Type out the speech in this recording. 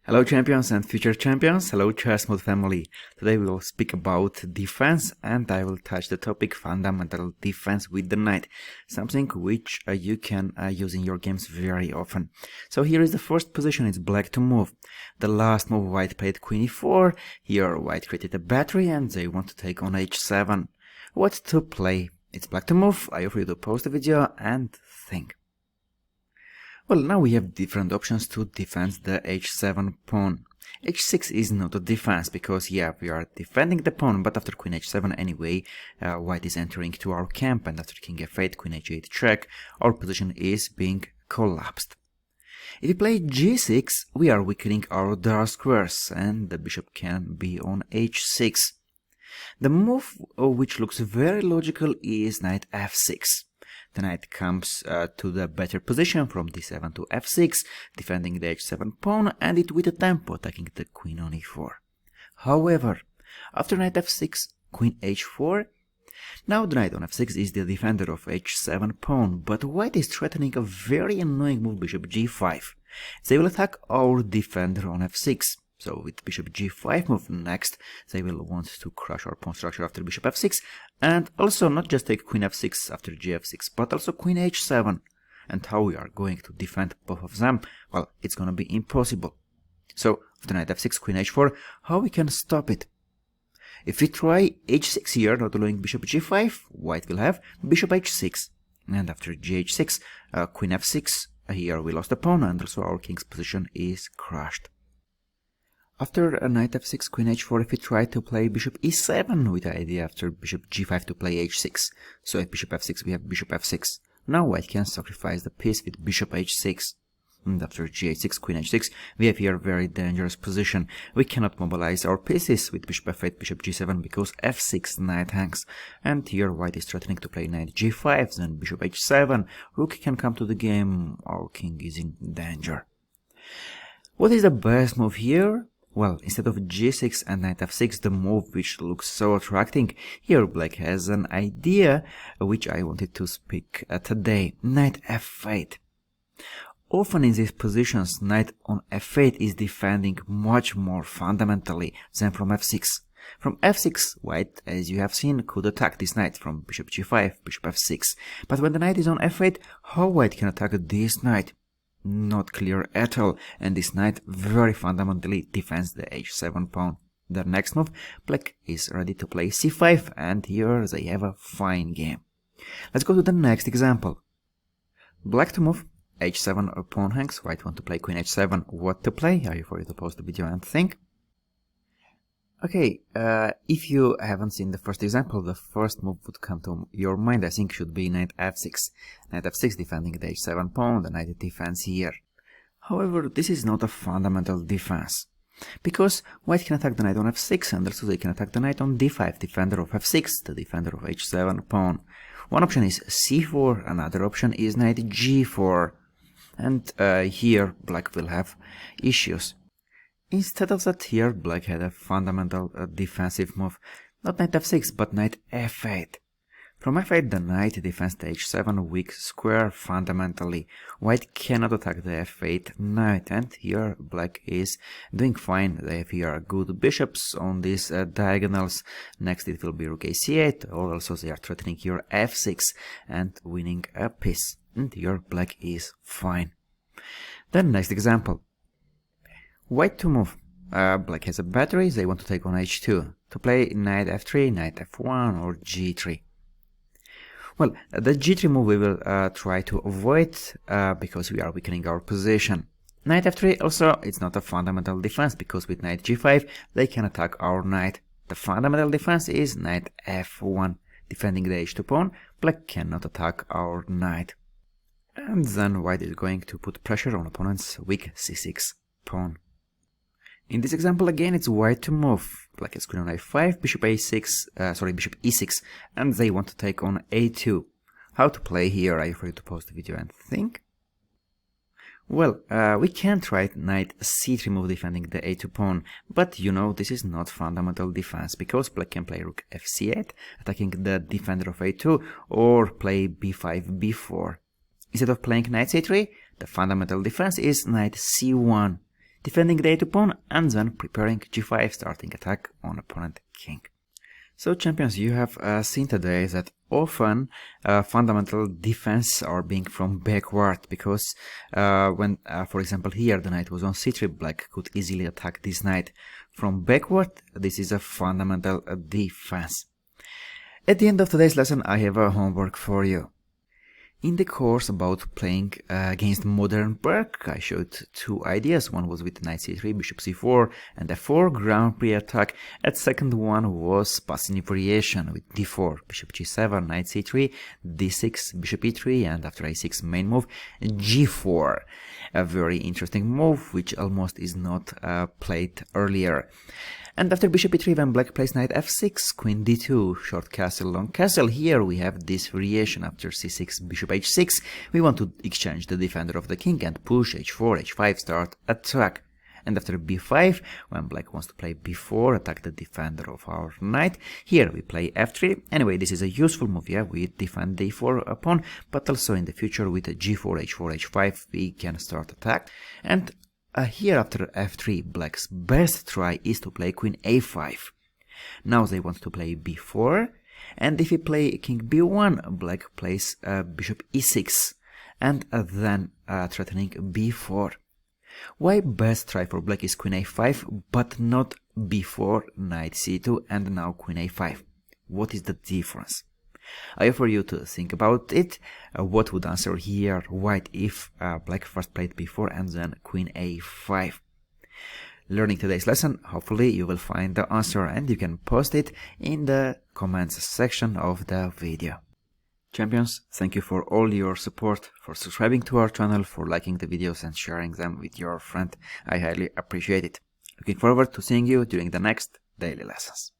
Hello champions and future champions, hello Chessmood family. Today we will speak about defense and I will touch the topic fundamental defense with the knight. Something which you can use in your games very often. So here is the first position, it's black to move. The last move white played queen e4, here white created a battery and they want to take on h7. What to play? It's black to move, I offer you to pause the video and think. Well, now we have different options to defend the h7 pawn. h6 is not a defense because, yeah, we are defending the pawn, but after queen h7 anyway, white is entering to our camp, and after king f8, queen h8 check, our position is being collapsed. If we play g6, we are weakening our dark squares, and the bishop can be on h6. The move which looks very logical is knight f6. The knight comes to the better position from d7 to f6, defending the h7 pawn, and it with a tempo attacking the queen on e4. However, after knight f6, queen h4, now the knight on f6 is the defender of h7 pawn, but white is threatening a very annoying move, bishop g5. They will attack our defender on f6. So with bishop g5 move next, they will want to crush our pawn structure after bishop f6, and also not just take queen f6 after gf6, but also queen h7. And how we are going to defend both of them? Well, it's gonna be impossible. So after knight f6, queen h4, how we can stop it? If we try h6 here, not allowing bishop g5, white will have bishop h6. And after gh6, queen f6, here we lost the pawn, and also our king's position is crushed. After knight f6, queen h4, if we try to play bishop e7 with the idea after bishop g5 to play h6. So at bishop f6 we have bishop f6. Now white can sacrifice the piece with bishop h6. And after g8, queen h6, we have here a very dangerous position. We cannot mobilize our pieces with bishop f8, bishop g7 because f6 knight hangs. And here white is threatening to play knight g5, then bishop h7. Rook can come to the game, our king is in danger. What is the best move here? Well, instead of g6 and knight f6, the move which looks so attracting, here black has an idea which I wanted to speak today, knight f8. Often in these positions, knight on f8 is defending much more fundamentally than from f6. From f6, white, as you have seen, could attack this knight from bishop g5, bishop f6. But when the knight is on f8, how white can attack this knight? Not clear at all, and this knight very fundamentally defends the h7 pawn. The next move, black is ready to play c5, and here they have a fine game. Let's go to the next example. Black to move, h7 pawn hangs, white want to play queen h7. What to play? Are you for you to pause the video and think? Okay, if you haven't seen the first example, the first move would come to your mind, I think, should be knight f6. Knight f6 defending the h7 pawn, the knight defends here. However, this is not a fundamental defense, because white can attack the knight on f6, and also they can attack the knight on d5, defender of f6, the defender of h7 pawn. One option is c4, another option is knight g4, and here black will have issues. Instead of that, here black had a fundamental defensive move, not knight f6 but knight f8. From f8 the knight defends the h7 weak square fundamentally. White cannot attack the f8 knight, and here black is doing fine. They have here good bishops on these diagonals. Next it will be rook a8, or also they are threatening here f6 and winning a piece. And here black is fine. Then next example. White to move. Black has a battery, they want to take on h2. To play knight f3, knight f1 or g3. Well, the g3 move we will try to avoid because we are weakening our position. Knight f3 also, it's not a fundamental defense because with knight g5 they can attack our knight. The fundamental defense is knight f1. Defending the h2 pawn, black cannot attack our knight. And then white is going to put pressure on opponent's weak c6 pawn. In this example again it's white to move. Black has queen on a5, bishop e6, and they want to take on a2. How to play here? I refer you to pause the video and think. Well, we can try knight c3 move defending the a2 pawn, but you know this is not fundamental defense because black can play rook fc8, attacking the defender of a2, or play b5, b4. Instead of playing knight c3, the fundamental defense is knight c1. defending the a2 pawn, and then preparing g5, starting attack on opponent king. So champions, you have seen today that often fundamental defense are being from backward, because when, for example, here the knight was on c3, black could easily attack this knight from backward. This is a fundamental defense. At the end of today's lesson, I have a homework for you. In the course about playing against Modern Pirc, I showed two ideas. One was with knight c3, bishop c4, and f4 Grand Prix attack. And second one was Pasini variation with d4, bishop g7, knight c3, d6, bishop e3, and after a6 main move, g4. A very interesting move, which almost is not played earlier. And after bishop e3, when black plays knight f6, queen d2, short castle, long castle, here we have this variation. After c6, bishop h6, we want to exchange the defender of the king and push h4, h5, start attack. And after b5, when black wants to play b4, attack the defender of our knight, here we play f3. Anyway, this is a useful move, yeah, we defend the e4 pawn, but also in the future with g4, h4, h5, we can start attack. And here after f3, black's best try is to play queen a5. Now they want to play b4, and if we play king b1, black plays bishop e6, and then threatening b4. Why best try for black is queen a5, but not b4, knight c2, and now queen a5? What is the difference? I offer you to think about it. What would answer here white if black first played b4 and then queen a5? Learning today's lesson, hopefully you will find the answer and you can post it in the comments section of the video. Champions, thank you for all your support, for subscribing to our channel, for liking the videos and sharing them with your friend. I highly appreciate it. Looking forward to seeing you during the next daily lessons.